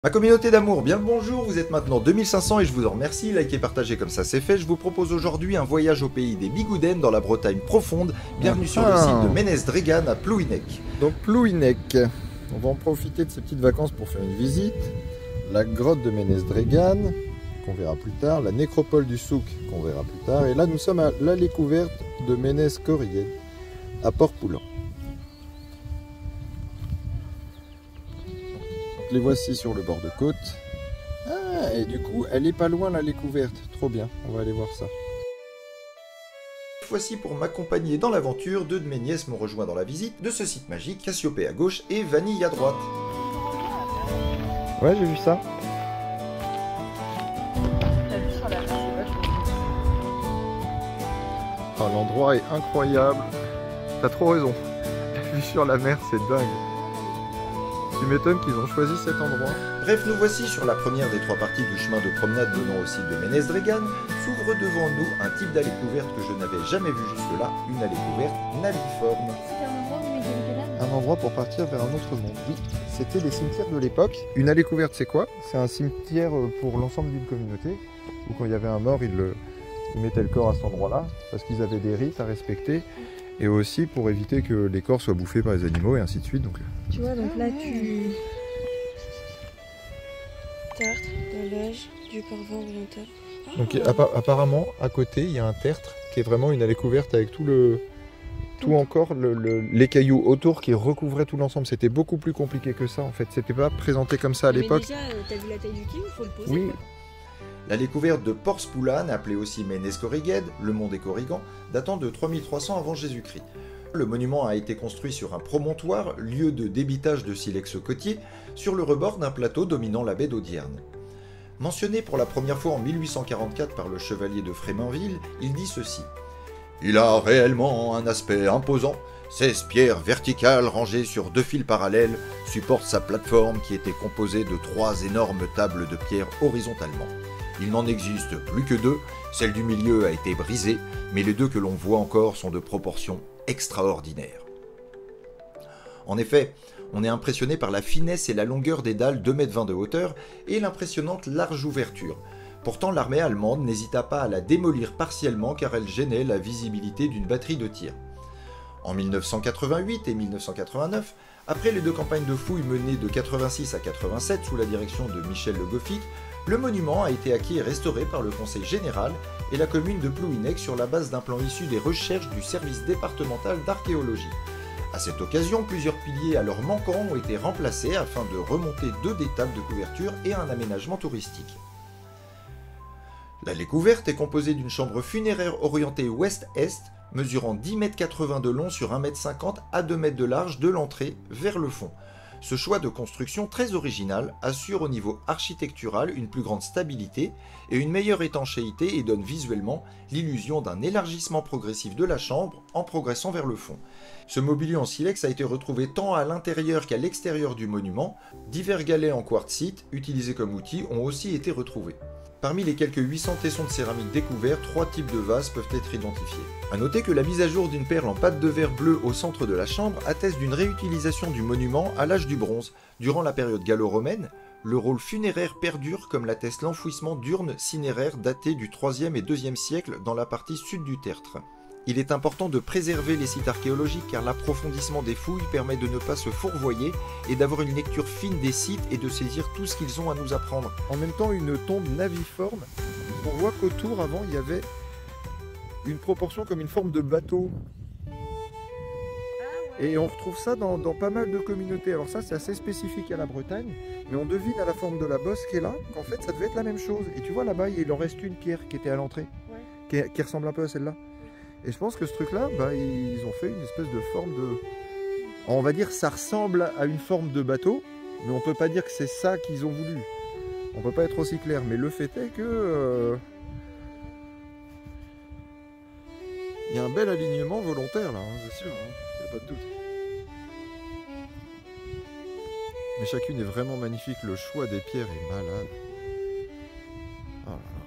Ma communauté d'amour, bien le bonjour, vous êtes maintenant 2500 et je vous en remercie, likez, partagez comme ça c'est fait. Je vous propose aujourd'hui un voyage au pays des Bigouden dans la Bretagne profonde. Bienvenue sur le site de Ménez-Drégan à Plouhinec. Donc Plouhinec, on va en profiter de ces petites vacances pour faire une visite. La grotte de Ménez-Drégan, qu'on verra plus tard, la nécropole du Souk, qu'on verra plus tard. Et là nous sommes à l'allée couverte de Ménez-Corrigues, à Port-Poulan. Les voici sur le bord de côte. Ah, et du coup, elle est pas loin l'allée couverte. Trop bien, on va aller voir ça. Voici pour m'accompagner dans l'aventure, deux de mes nièces m'ont rejoint dans la visite de ce site magique, Cassiopée à gauche et Vanille à droite. Ouais, j'ai vu ça. Oh, l'endroit est incroyable. T'as trop raison. La vue sur la mer, c'est dingue. Tu m'étonnes qu'ils ont choisi cet endroit. Bref, nous voici sur la première des trois parties du chemin de promenade menant au site de Ménez-Drégan. S'ouvre devant nous un type d'allée couverte que je n'avais jamais vu jusque-là, une allée couverte naviforme. C'était un endroit où il y avait des balades. Un endroit pour partir vers un autre monde. Oui, c'était les cimetières de l'époque. Une allée couverte, c'est quoi? C'est un cimetière pour l'ensemble d'une communauté. Où quand il y avait un mort, ils mettaient le corps à cet endroit-là, parce qu'ils avaient des rites à respecter. Et aussi pour éviter que les corps soient bouffés par les animaux et ainsi de suite. Donc... Tu vois, donc là, tu... Tertre, de l'âge, du parvent oriental. Donc apparemment, à côté, il y a un tertre qui est vraiment une allée couverte avec les cailloux autour qui recouvraient tout l'ensemble. C'était beaucoup plus compliqué que ça en fait. C'était pas présenté comme ça à l'époque. Mais déjà, t'as vu la taille du quai, il faut le poser. Oui. Quoi. L'allée couverte de Port-Poulan, appelée aussi Ménez-Corrigues, le mont des Corrigans, datant de 3300 avant Jésus-Christ. Le monument a été construit sur un promontoire, lieu de débitage de silex côtier, sur le rebord d'un plateau dominant la baie d'Audierne. Mentionné pour la première fois en 1844 par le chevalier de Fréminville, il dit ceci. « Il a réellement un aspect imposant. 16 pierres verticales rangées sur 2 fils parallèles supportent sa plateforme qui était composée de 3 énormes tables de pierre horizontalement. Il n'en existe plus que 2, celle du milieu a été brisée, mais les 2 que l'on voit encore sont de proportions extraordinaires. » En effet, on est impressionné par la finesse et la longueur des dalles 2,20 m de hauteur et l'impressionnante large ouverture. Pourtant, l'armée allemande n'hésita pas à la démolir partiellement car elle gênait la visibilité d'une batterie de tir. En 1988 et 1989, après les 2 campagnes de fouilles menées de 86 à 87 sous la direction de Michel Le Goffit, le monument a été acquis et restauré par le Conseil général et la commune de Plouhinec sur la base d'un plan issu des recherches du service départemental d'archéologie. À cette occasion, plusieurs piliers alors manquants ont été remplacés afin de remonter 2 des tables de couverture et un aménagement touristique. L'allée couverte est composée d'une chambre funéraire orientée ouest-est, mesurant 10,80 m de long sur 1,50 m à 2 m de large de l'entrée vers le fond. Ce choix de construction très original assure au niveau architectural une plus grande stabilité et une meilleure étanchéité et donne visuellement l'illusion d'un élargissement progressif de la chambre en progressant vers le fond. Ce mobilier en silex a été retrouvé tant à l'intérieur qu'à l'extérieur du monument. Divers galets en quartzite utilisés comme outils ont aussi été retrouvés. Parmi les quelques 800 tessons de céramique découverts, 3 types de vases peuvent être identifiés. A noter que la mise à jour d'une perle en pâte de verre bleue au centre de la chambre atteste d'une réutilisation du monument à l'âge du bronze. Durant la période gallo-romaine, le rôle funéraire perdure comme l'atteste l'enfouissement d'urnes cinéraires datées du 3e et 2e siècle dans la partie sud du tertre. Il est important de préserver les sites archéologiques car l'approfondissement des fouilles permet de ne pas se fourvoyer et d'avoir une lecture fine des sites et de saisir tout ce qu'ils ont à nous apprendre. En même temps, une tombe naviforme, on voit qu'autour, avant, il y avait une proportion comme une forme de bateau. Et on retrouve ça dans pas mal de communautés. Alors ça, c'est assez spécifique à la Bretagne, mais on devine à la forme de la bosse qui est là qu'en fait, ça devait être la même chose. Et tu vois là-bas, il en reste une pierre qui était à l'entrée, qui ressemble un peu à celle-là. Et je pense que ce truc-là, ils ont fait une espèce de forme de... On va dire ça ressemble à une forme de bateau, mais on peut pas dire que c'est ça qu'ils ont voulu. On peut pas être aussi clair, mais le fait est que... Il y a un bel alignement volontaire là, hein, c'est sûr, il n'y a pas de doute. Mais chacune est vraiment magnifique, le choix des pierres est malade. Oh là là.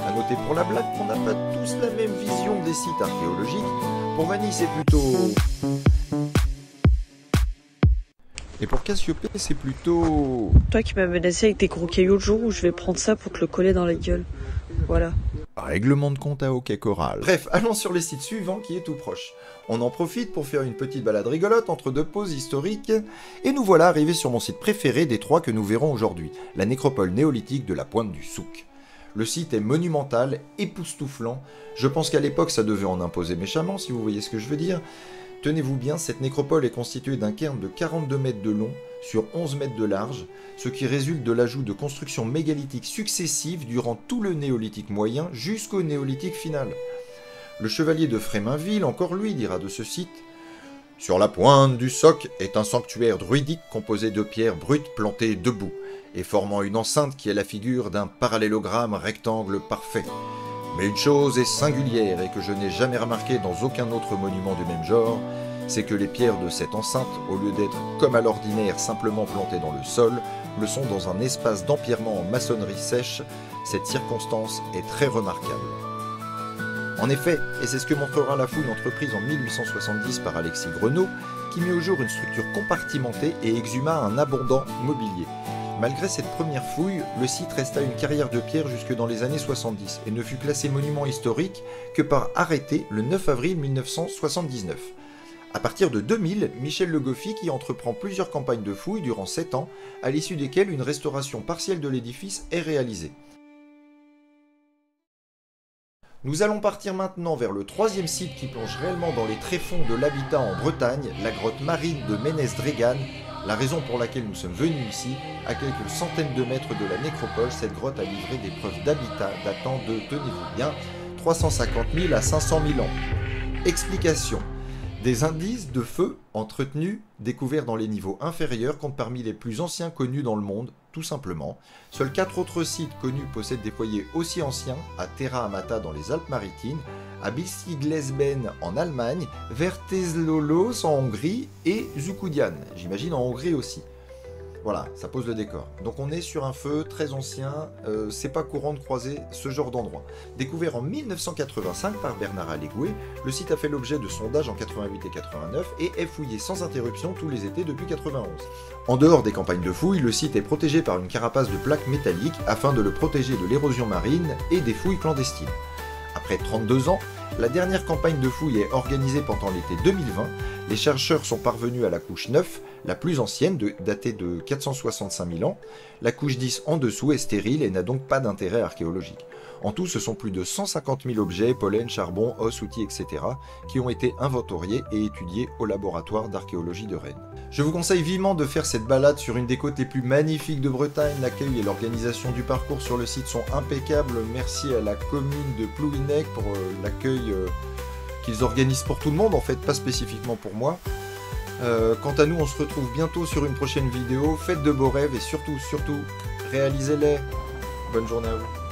A noter pour la blague qu'on n'a pas tous la même vision des sites archéologiques. Pour Vanille, c'est plutôt Et pour Cassiopée, c'est plutôt... Toi qui m'as menacé avec tes gros cailloux le jour où je vais prendre ça pour te le coller dans la gueule. Voilà. Règlement de compte à hockey choral. Bref, allons sur le site suivant qui est tout proche. On en profite pour faire une petite balade rigolote entre deux pauses historiques, et nous voilà arrivés sur mon site préféré des trois que nous verrons aujourd'hui, la nécropole néolithique de la Pointe du Souk. Le site est monumental, époustouflant, je pense qu'à l'époque ça devait en imposer méchamment, si vous voyez ce que je veux dire. Tenez-vous bien, cette nécropole est constituée d'un cairn de 42 mètres de long sur 11 mètres de large, ce qui résulte de l'ajout de constructions mégalithiques successives durant tout le néolithique moyen jusqu'au néolithique final. Le chevalier de Fréminville, encore lui, dira de ce site « Sur la pointe du Soc est un sanctuaire druidique composé de pierres brutes plantées debout, et formant une enceinte qui est la figure d'un parallélogramme rectangle parfait. Mais une chose est singulière et que je n'ai jamais remarqué dans aucun autre monument du même genre, c'est que les pierres de cette enceinte, au lieu d'être comme à l'ordinaire simplement plantées dans le sol, le sont dans un espace d'empierrement en maçonnerie sèche. Cette circonstance est très remarquable. » En effet, et c'est ce que montrera la fouille entreprise en 1870 par Alexis Grenot, qui mit au jour une structure compartimentée et exhuma un abondant mobilier. Malgré cette première fouille, le site resta une carrière de pierre jusque dans les années 70 et ne fut classé monument historique que par arrêté le 9 avril 1979. À partir de 2000, Michel Le Goffy qui entreprend plusieurs campagnes de fouilles durant 7 ans, à l'issue desquelles une restauration partielle de l'édifice est réalisée. Nous allons partir maintenant vers le troisième site qui plonge réellement dans les tréfonds de l'habitat en Bretagne, la grotte marine de Ménez-Drégan. La raison pour laquelle nous sommes venus ici, à quelques centaines de mètres de la nécropole, cette grotte a livré des preuves d'habitat datant de, tenez-vous bien, 350 000 à 500 000 ans. Explication. Des indices de feu entretenus, découverts dans les niveaux inférieurs, comptent parmi les plus anciens connus dans le monde, tout simplement. Seuls 4 autres sites connus possèdent des foyers aussi anciens, à Terra Amata dans les Alpes-Maritimes, à Bisiglesben en Allemagne, Vertezlolos en Hongrie et Zukudian, j'imagine en Hongrie aussi. Voilà, ça pose le décor. Donc on est sur un feu très ancien, c'est pas courant de croiser ce genre d'endroit. Découvert en 1985 par Bernard Allegoué, le site a fait l'objet de sondages en 88 et 89 et est fouillé sans interruption tous les étés depuis 91. En dehors des campagnes de fouilles, le site est protégé par une carapace de plaques métalliques afin de le protéger de l'érosion marine et des fouilles clandestines. Après 32 ans, la dernière campagne de fouilles est organisée pendant l'été 2020. Les chercheurs sont parvenus à la couche 9, la plus ancienne, datée de 465 000 ans. La couche 10 en dessous est stérile et n'a donc pas d'intérêt archéologique. En tout, ce sont plus de 150 000 objets, pollen, charbon, os, outils, etc. qui ont été inventoriés et étudiés au laboratoire d'archéologie de Rennes. Je vous conseille vivement de faire cette balade sur une des côtes les plus magnifiques de Bretagne. L'accueil et l'organisation du parcours sur le site sont impeccables. Merci à la commune de Plouhinec pour l'accueil qu'ils organisent pour tout le monde, en fait, pas spécifiquement pour moi. Quant à nous, on se retrouve bientôt sur une prochaine vidéo. Faites de beaux rêves et surtout, réalisez-les. Bonne journée à vous.